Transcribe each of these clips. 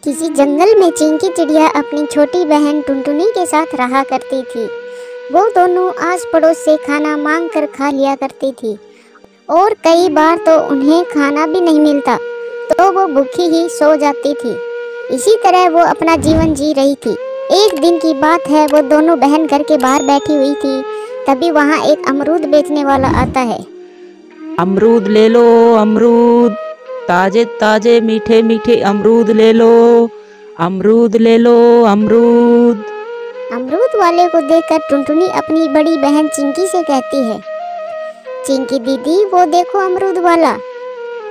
किसी जंगल में चिंकी चिड़िया अपनी छोटी बहन टुनटुनी के साथ रहा करती थी। वो दोनों आस पड़ोस से खाना मांग कर खा लिया करती थी और कई बार तो उन्हें खाना भी नहीं मिलता तो वो भूखी ही सो जाती थी। इसी तरह वो अपना जीवन जी रही थी। एक दिन की बात है, वो दोनों बहन घर के बाहर बैठी हुई थी। तभी वहाँ एक अमरूद बेचने वाला आता है। अमरूद ले लो, अमरूद ताजे ताजे मीठे मीठे अमरूद ले लो, अमरूद ले लो, अमरूद। अमरूद वाले को देखकर टुनटुनी अपनी बड़ी बहन चिंकी से कहती है, चिंकी दीदी वो देखो अमरूद वाला,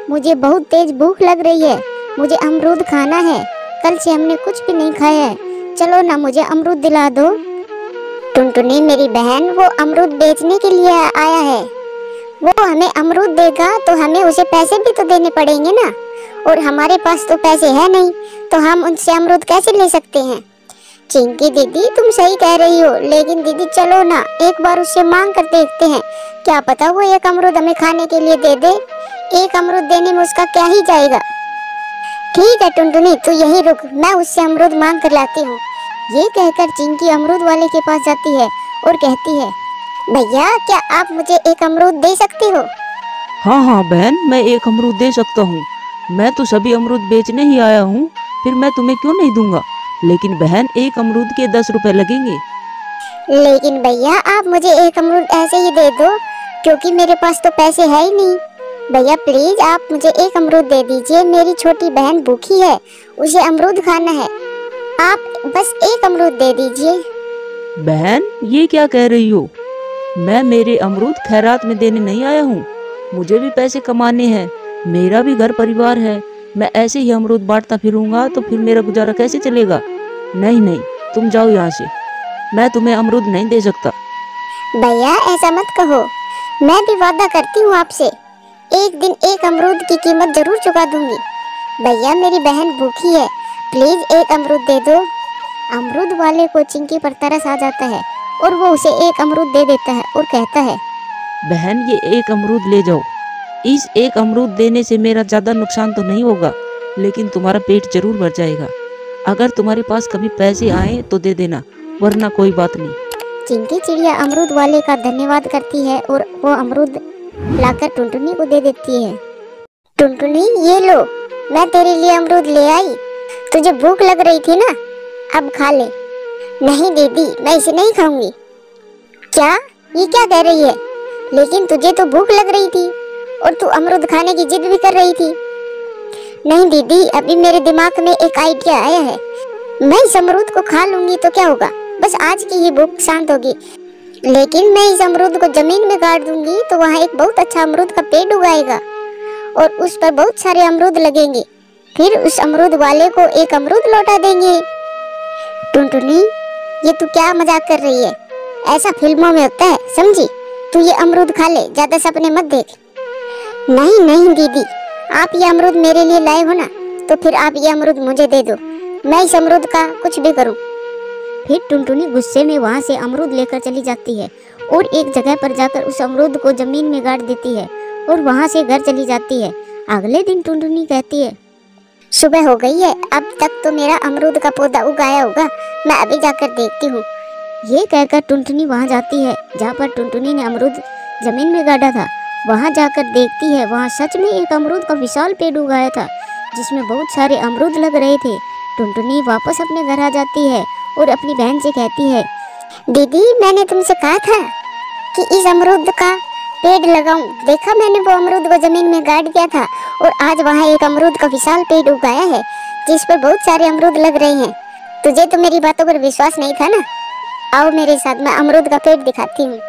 मुझे बहुत तेज भूख लग रही है, मुझे अमरूद खाना है। कल से हमने कुछ भी नहीं खाया है, चलो ना मुझे अमरूद दिला दो। टुनटुनी मेरी बहन वो अमरूद बेचने के लिए आया है, वो हमें अमरूद देगा तो हमें उसे पैसे भी तो देने पड़ेंगे ना, और हमारे पास तो पैसे है नहीं तो हम उनसे अमरूद कैसे ले सकते हैं। चिंकी दीदी तुम सही कह रही हो, लेकिन दीदी चलो ना एक बार उससे मांग कर देखते हैं, क्या पता वो एक अमरूद हमें खाने के लिए दे दे। एक अमरूद देने में उसका क्या ही जाएगा। ठीक है टुनटुनी तू यही रुक, मैं उससे अमरूद मांग कर लाती हूँ। ये कहकर चिंकी अमरूद वाले के पास जाती है और कहती है, भैया क्या आप मुझे एक अमरूद दे सकते हो। हाँ हाँ बहन, मैं एक अमरूद दे सकता हूँ। मैं तो सभी अमरूद बेचने ही आया हूँ, फिर मैं तुम्हें क्यों नहीं दूंगा। लेकिन बहन एक अमरूद के 10 रुपए लगेंगे। लेकिन भैया आप मुझे एक अमरूद ऐसे ही दे दो, क्योंकि मेरे पास तो पैसे है ही नहीं। भैया प्लीज आप मुझे एक अमरूद दे दीजिए, मेरी छोटी बहन भूखी है, उसे अमरूद खाना है, आप बस एक अमरूद दे दीजिए। बहन ये क्या कह रही हो, मैं मेरे अमरूद खैरात में देने नहीं आया हूँ, मुझे भी पैसे कमाने हैं, मेरा भी घर परिवार है। मैं ऐसे ही अमरूद बांटता फिरूंगा तो फिर मेरा गुजारा कैसे चलेगा। नहीं नहीं तुम जाओ यहाँ से, मैं तुम्हें अमरूद नहीं दे सकता। भैया ऐसा मत कहो, मैं भी वादा करती हूँ आपसे, एक दिन एक अमरूद की कीमत जरूर चुका दूंगी। भैया मेरी बहन भूखी है, प्लीज एक अमरूद दे दो। अमरूद वाले को चिंकी पर तरस आ जाता है और वो उसे एक अमरूद दे देता है और कहता है, बहन ये एक अमरूद ले जाओ, इस एक अमरूद देने से मेरा ज्यादा नुकसान तो नहीं होगा, लेकिन तुम्हारा पेट जरूर भर जाएगा। अगर तुम्हारे पास कभी पैसे आए तो दे देना, वरना कोई बात नहीं। चिंकी चिड़िया अमरूद वाले का धन्यवाद करती है और वो अमरूद लाकर टुनटुनी को दे देती है। टुनटुनी ये लो, मैं तेरे लिए अमरूद ले आई, तुझे भूख लग रही थी ना, अब खा ले। नहीं दीदी मैं इसे नहीं खाऊंगी। क्या ये क्या कह रही है, लेकिन तुझे तो भूख लग रही थी और तू अमरूद खाने की जिद भी कर रही थी। नहीं दीदी अभी मेरे दिमाग में एक आइडिया आया है, मैं इस अमरूद को खा लूंगी तो क्या होगा, बस आज की ही भूख शांत होगी। लेकिन मैं इस अमरूद को जमीन में गाड़ दूंगी तो वहाँ एक बहुत अच्छा अमरूद का पेड़ उगाएगा और उस पर बहुत सारे अमरूद लगेंगे, फिर उस अमरूद वाले को एक अमरूद लौटा देंगे। टुनटुनी ये तू क्या मजाक कर रही है, ऐसा फिल्मों में होता है समझी, तू ये अमरूद खा ले, ज्यादा सपने मत देख। नहीं नहीं दीदी आप ये अमरूद मेरे लिए लाए हो ना, तो फिर आप ये अमरूद मुझे दे दो, मैं इस अमरूद का कुछ भी करूं। फिर टुनटुनी गुस्से में वहां से अमरूद लेकर चली जाती है और एक जगह पर जाकर उस अमरूद को जमीन में गाड़ देती है और वहां से घर चली जाती है। अगले दिन टुनटुनी कहती है, सुबह हो गई है, अब तक तो मेरा अमरूद का पौधा उगाया होगा, मैं अभी जाकर देखती हूँ। ये कहकर टुनटुनी वहां जाती है जहाँ पर टुनटुनी ने अमरूद जमीन में गाड़ा था। वहां जाकर देखती है वहां सच में एक अमरूद का विशाल पेड़ उगाया था जिसमें बहुत सारे अमरूद लग रहे थे। टुनटुनी वापस अपने घर आ जाती है और अपनी बहन से कहती है, दीदी मैंने तुमसे कहा था कि इस अमरूद का पेड़ लगाऊं, देखा मैंने वो अमरूद को जमीन में गाड़ दिया था और आज वहाँ एक अमरूद का विशाल पेड़ उगाया है जिस पर बहुत सारे अमरूद लग रहे हैं। तुझे तो मेरी बातों पर विश्वास नहीं था ना, आओ मेरे साथ, मैं अमरूद का पेड़ दिखाती हूँ।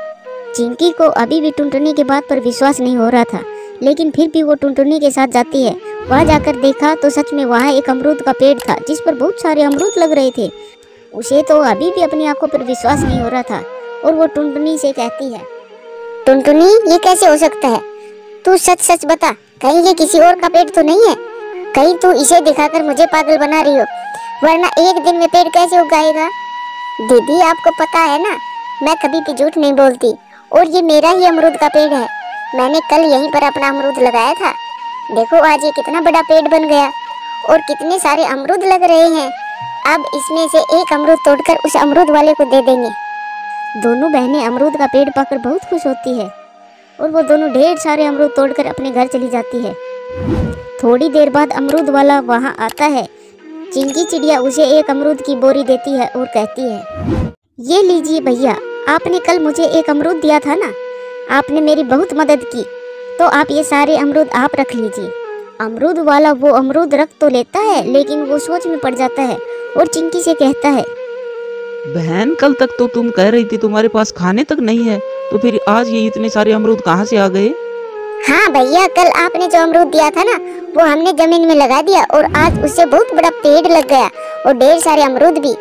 चिंकी को अभी भी टुनटुनी की बात पर विश्वास नहीं हो रहा था, लेकिन फिर भी वो टुनटुनी के साथ जाती है। वहाँ जाकर देखा तो सच में वहाँ एक अमरूद का पेड़ था जिस पर बहुत सारे अमरूद लग रहे थे। उसे तो अभी भी अपनी आंखों पर विश्वास नहीं हो रहा था और वो टुनटुनी से कहती है, टुनटुनी ये कैसे हो सकता है, तू सच सच बता, कहीं ये किसी और का पेड़ तो नहीं है, कहीं तू इसे दिखाकर मुझे पागल बना रही हो, वरना एक दिन में पेड़ कैसे उगाएगा। दीदी आपको पता है ना मैं कभी भी झूठ नहीं बोलती, और ये मेरा ही अमरूद का पेड़ है, मैंने कल यहीं पर अपना अमरूद लगाया था, देखो आज ये कितना बड़ा पेड़ बन गया और कितने सारे अमरूद लग रहे हैं। अब इसमें से एक अमरूद तोड़कर उस अमरूद वाले को दे देंगे। दोनों बहनें अमरूद का पेड़ पाकर बहुत खुश होती है और वो दोनों ढेर सारे अमरूद तोड़कर अपने घर चली जाती है। थोड़ी देर बाद अमरूद वाला वहाँ आता है। चिंकी चिड़िया उसे एक अमरूद की बोरी देती है और कहती है, ये लीजिए भैया, आपने कल मुझे एक अमरूद दिया था ना, आपने मेरी बहुत मदद की, तो आप ये सारे अमरूद आप रख लीजिए। अमरूद वाला वो अमरूद रख तो लेता है, लेकिन वो सोच में पड़ जाता है और चिंकी से कहता है, बहन कल तक तो तुम कह रही थी तुम्हारे पास खाने तक नहीं है, तो फिर आज ये इतने सारे अमरूद कहाँ से आ गए? हाँ भैया, कल आपने जो अमरूद दिया था ना, वो हमने जमीन में लगा दिया और आज उससे बहुत बड़ा पेड़ लग गया और ढेर सारे अमरूद भी।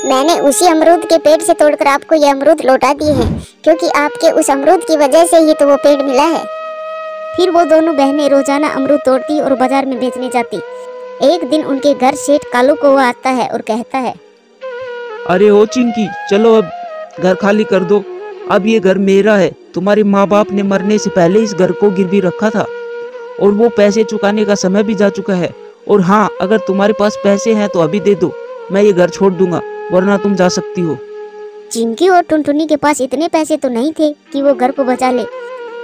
मैंने उसी अमरूद के पेड़ से तोड़कर आपको ये अमरूद लौटा दिए हैं, क्योंकि आपके उस अमरूद की वजह से ही तो वो पेड़ मिला है। फिर वो दोनों बहनें रोजाना अमरूद तोड़ती और बाजार में बेचने जाती। एक दिन उनके घर सेठ कालू कौवा आता है और कहता है, अरे ओ चिंकी, चलो अब घर खाली कर दो। अब ये घर मेरा है। तुम्हारे माँ बाप ने मरने से पहले इस घर को गिरवी रखा था और वो पैसे चुकाने का समय भी जा चुका है। और हाँ, अगर तुम्हारे पास पैसे हैं तो अभी दे दो, मैं ये घर छोड़ दूंगा, वरना तुम जा सकती हो। चिंकी और टुनटुनी के पास इतने पैसे तो नहीं थे कि वो घर को बचा ले,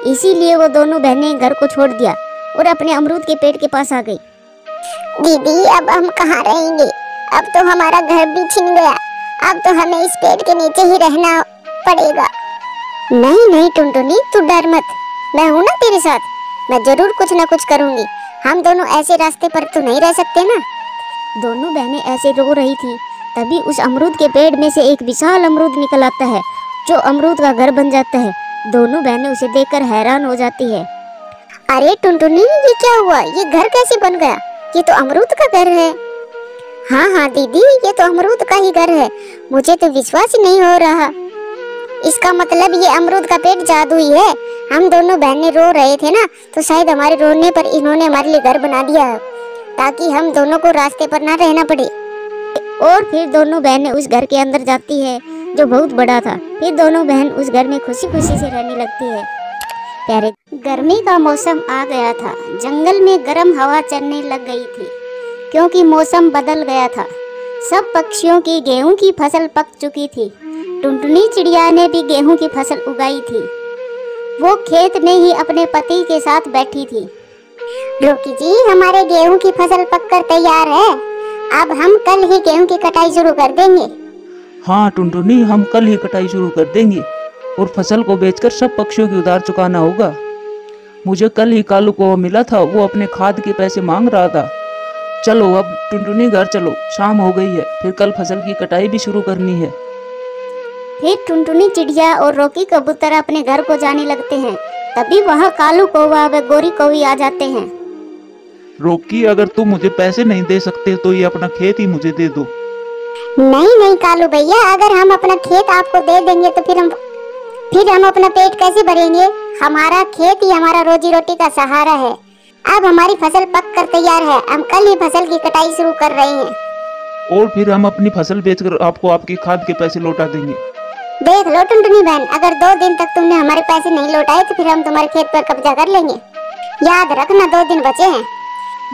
इसीलिए वो दोनों बहनें घर को छोड़ दिया और अपने अमरूद के पेड़ के पास आ गई। दीदी, अब हम कहाँ रहेंगे? अब तो हमारा घर भी छिन गया, अब तो हमें इस पेड़ के नीचे ही रहना पड़ेगा। नहीं नहीं टुनटुनी, तू डर मत, मैं हूँ ना तेरे साथ, मैं जरूर कुछ ना कुछ करूँगी। हम दोनों ऐसे रास्ते पर तो नहीं रह सकते ना। दोनों बहनें ऐसे रो रही थी, तभी उस अमरूद के पेड़ में से एक विशाल अमरूद निकल आता है, जो अमरूद का घर बन जाता है। दोनों बहनें उसे देखकर हैरान हो जाती है। अरे टुनटुनी, ये क्या हुआ? ये घर कैसे बन गया? ये तो अमरूद का घर है। हाँ हाँ दीदी, ये तो अमरूद का ही घर है, मुझे तो विश्वास ही नहीं हो रहा। इसका मतलब ये अमरूद का पेड़ जादुई है। हम दोनों बहनें रो रहे थे ना, तो शायद हमारे रोने पर इन्होंने हमारे लिए घर बना दिया है, ताकि हम दोनों को रास्ते पर ना रहना पड़े। और फिर दोनों बहनें उस घर के अंदर जाती है, जो बहुत बड़ा था। फिर दोनों बहन उस घर में खुशी खुशी से रहने लगती है। प्यारे, गर्मी का मौसम आ गया था। जंगल में गर्म हवा चलने लग गई थी, क्योंकि मौसम बदल गया था। सब पक्षियों की गेहूं की फसल पक चुकी थी। टुनटुनी चिड़िया ने भी गेहूं की फसल उगाई थी। वो खेत में ही अपने पति के साथ बैठी थी। रोकी जी, हमारे गेहूं की फसल पककर तैयार है, अब हम कल ही गेहूं की कटाई शुरू कर देंगे। हाँ टुनटुनी, हम कल ही कटाई शुरू कर देंगे और फसल को बेचकर सब पक्षियों की उधार चुकाना होगा। मुझे कल ही कालू कौवा मिला था, वो अपने खाद के पैसे मांग रहा था। चलो अब टुनटुनी घर चलो, शाम हो गई है, फिर कल फसल की कटाई भी शुरू करनी है। फिर टुनटुनी चिड़िया और रोकी कबूतर अपने घर को जाने लगते हैं। तभी वहाँ कालू कौवा व गोरी कौवी आ जाते हैं। रोकी, अगर तुम मुझे पैसे नहीं दे सकते तो ये अपना खेत ही मुझे दे दो। नहीं नहीं कालू भैया, अगर हम अपना खेत आपको दे देंगे तो फिर हम अपना पेट कैसे भरेंगे? हमारा खेत ही हमारा रोजी रोटी का सहारा है। अब हमारी फसल पक कर तैयार है, हम कल ही फसल की कटाई शुरू कर रहे हैं। और फिर हम अपनी फसल बेचकर आपको आपके खाद के पैसे लौटा देंगे। देख लो टुनटुनी बहन, अगर 2 दिन तक तुमने हमारे पैसे नहीं लौटाए तो फिर हम तुम्हारे खेत पर कब्जा कर लेंगे। याद रखना, 2 दिन बचे हैं।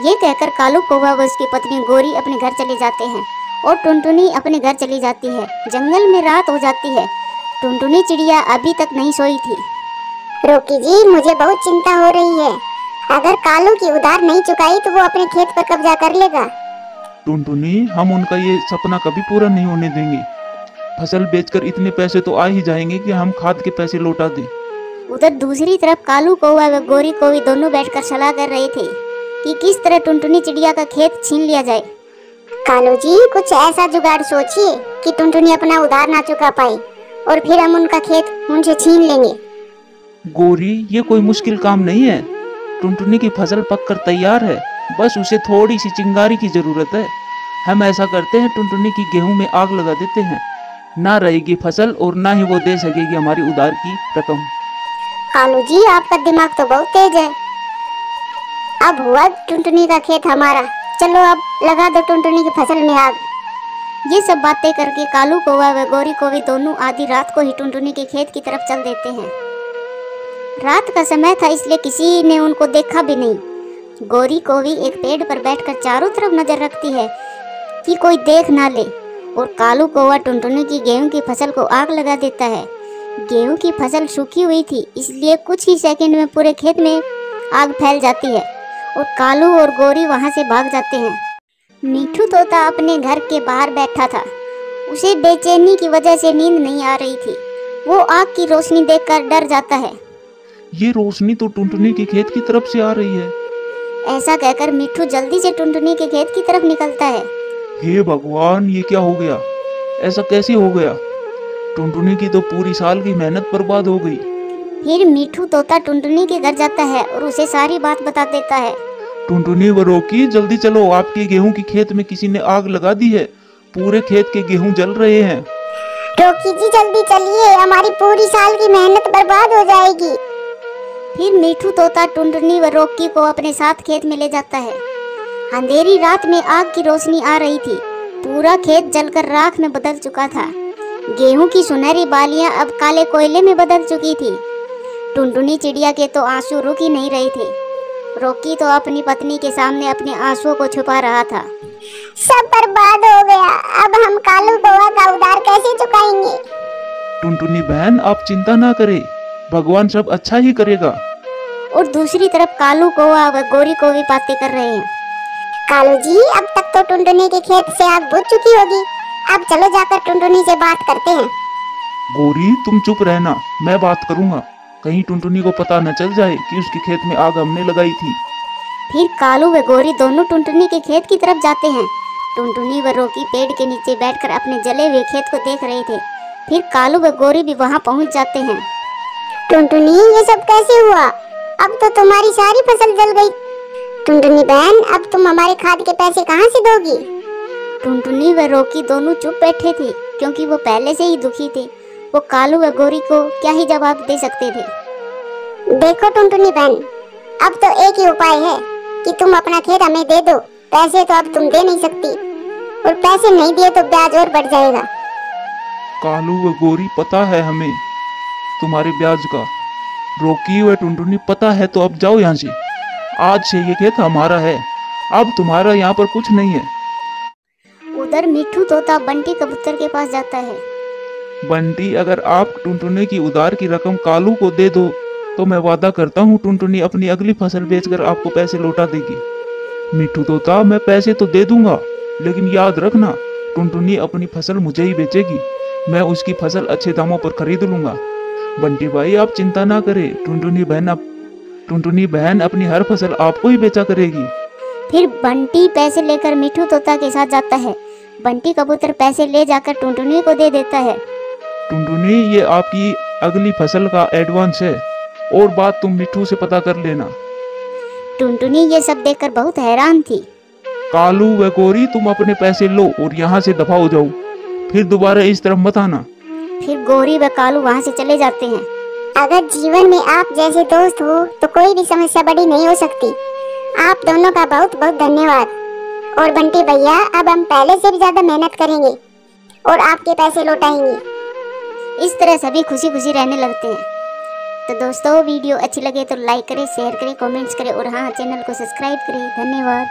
ये कहकर कालू कौवा व उसकी पत्नी गोरी अपने घर चले जाते हैं और टुनटुनी अपने घर चली जाती है। जंगल में रात हो जाती है। टुनटुनी चिड़िया अभी तक नहीं सोई थी। रोकी जी, मुझे बहुत चिंता हो रही है। अगर कालू की उधार नहीं चुकाई तो वो अपने खेत पर कब्जा कर लेगा। टुनटुनी, हम उनका ये सपना कभी पूरा नहीं होने देंगे। फसल बेचकर इतने पैसे तो आ ही जाएंगे कि हम खाद के पैसे लौटा दें। उधर दूसरी तरफ कालू कौवा व गोरी कौवी दोनों बैठकर सलाह कर रहे थे कि किस तरह टुनटुनी चिड़िया का खेत छीन लिया जाए। कालू जी, कुछ ऐसा जुगाड़ सोचिए कि टुनटुनी अपना उधार ना चुका पाए और फिर हम उनका खेत उनसे छीन लेंगे। गोरी, ये कोई मुश्किल काम नहीं है। टुनटुनी की फसल पककर तैयार है, बस उसे थोड़ी सी चिंगारी की जरूरत है। हम ऐसा करते हैं, टुनटुनी की गेहूं में आग लगा देते हैं, ना रहेगी फसल और ना ही वो दे सकेगी हमारी उधार की रकम। कालू जी, आपका दिमाग तो बहुत तेज है। अब हुआ टुनटुनी का खेत हमारा, चलो अब लगा दो टुनटुनी की फसल में आग। ये सब बातें करके कालू कौवा व गोरी कौवी दोनों आधी रात को ही टुनटुनी के खेत की तरफ चल देते हैं। रात का समय था, इसलिए किसी ने उनको देखा भी नहीं। गोरी कोवी एक पेड़ पर बैठकर चारों तरफ नजर रखती है कि कोई देख ना ले, और कालू कौवा टुनटुनी की गेहूं की फसल को आग लगा देता है। गेहूं की फसल सूखी हुई थी, इसलिए कुछ ही सेकंड में पूरे खेत में आग फैल जाती है और कालू और गोरी वहां से भाग जाते हैं। मिठू तोता अपने घर के बाहर बैठा था। उसे बेचैनी की वजह से नींद नहीं आ रही थी। वो आग की रोशनी देखकर डर जाता है। ये रोशनी तो टुनटुनी के खेत की तरफ से आ रही है। ऐसा कहकर मिठू जल्दी से टुनटुनी के खेत की तरफ निकलता है। हे भगवान, ये क्या हो गया? ऐसा कैसे हो गया? टुनटुनी की तो पूरी साल की मेहनत बर्बाद हो गई। फिर मिठू तोता टुनटुनी के घर जाता है और उसे सारी बात बता देता है। टुनटुनी व रोकी, जल्दी चलो, आपके गेहूं की खेत में किसी ने आग लगा दी है। पूरे खेत के गेहूं जल रहे हैं। रोकी जी जल्दी चलिए, हमारी पूरी साल की मेहनत बर्बाद हो जाएगी। फिर मिठू तोता टुनटुनी व रोकी को अपने साथ खेत में ले जाता है। अंधेरी रात में आग की रोशनी आ रही थी। पूरा खेत जलकर राख में बदल चुका था। गेहूं की सुनहरी बालियां अब काले कोयले में बदल चुकी थी। टुनटुनी चिड़िया के तो आंसू रुक ही नहीं रहे थे। रोकी तो अपनी पत्नी के सामने अपने आंसुओं को छुपा रहा था। सब बर्बाद हो गया, अब हम कालू कौवा का उधार कैसे चुकाएंगे? टुनटुनी बहन, आप चिंता ना करें, भगवान सब अच्छा ही करेगा। और दूसरी तरफ कालू कौवा व गोरी कोवी बातें कर रहे हैं। कालू जी, अब तक तो टुनटुनी के खेत से आग बुझ चुकी होगी। अब चलो जाकर टुनटुनी से बात करते हैं। गोरी, तुम चुप रहना, मैं बात करूंगा। कहीं टुनटुनी को पता न चल जाए कि उसके खेत में आग हमने लगाई थी। फिर कालू व गोरी दोनों टुनटुनी के खेत की तरफ जाते हैं। टुनटुनी व रोकी पेड़ के नीचे बैठकर अपने जले हुए खेत को देख रहे थे। फिर कालू व गोरी भी वहां पहुंच जाते हैं। टुनटुनी, ये सब कैसे हुआ? अब तो तुम्हारी सारी फसल जल गई। टुनटुनी बहन, अब तुम हमारे खाद के पैसे कहाँ से दोगी? टुनटुनी व रोकी दोनों चुप बैठे थे, क्योंकि वो पहले से ही दुखी थे। वो कालू व गोरी को क्या ही जवाब दे सकते थे। देखो टुनटुनी बहन, अब तो एक ही उपाय है कि तुम अपना खेत हमें दे दो। पैसे तो अब तुम दे नहीं सकती, और पैसे नहीं दिए तो ब्याज और बढ़ जाएगा। कालू व गोरी, पता है हमें तुम्हारे ब्याज का। रोकी व टुनटुनी, पता है, तो अब जाओ यहाँ से। आज से ये खेत हमारा है, अब तुम्हारा यहाँ पर कुछ नहीं है। उधर मिठू तोता बंटी कबूतर के पास जाता है। बंटी, अगर आप टुनटुनी की उधार की रकम कालू को दे दो तो मैं वादा करता हूँ टुनटुनी अपनी अगली फसल बेचकर आपको पैसे लौटा देगी। मिठू तोता, मैं पैसे तो दे दूंगा, लेकिन याद रखना टुनटुनी अपनी फसल मुझे ही बेचेगी। मैं उसकी फसल अच्छे दामों पर खरीद लूंगा। बंटी भाई, आप चिंता ना करें, टुनटुनी बहन अपनी हर फसल आपको ही बेचा करेगी। फिर बंटी पैसे लेकर मिठू तोता के साथ जाता है। बंटी कबूतर पैसे ले जाकर टुनटुनी को दे देता है। टुनटुनी, ये आपकी अगली फसल का एडवांस है, और बात तुम मिठू से पता कर लेना। टुनटुनी ये सब देखकर बहुत हैरान थी। कालू व गोरी, तुम अपने पैसे लो और यहाँ से दफा हो जाओ, फिर दोबारा इस तरफ मत आना। फिर गोरी व कालू वहाँ से चले जाते हैं। अगर जीवन में आप जैसे दोस्त हो तो कोई भी समस्या बड़ी नहीं हो सकती। आप दोनों का बहुत बहुत धन्यवाद। और बंटी भैया, अब हम पहले से भी ज्यादा मेहनत करेंगे और आपके पैसे लौटाएंगे। इस तरह सभी खुशी खुशी रहने लगते हैं। तो दोस्तों, वीडियो अच्छी लगे तो लाइक करें, शेयर करें, कमेंट्स करें और हाँ, चैनल को सब्सक्राइब करें। धन्यवाद।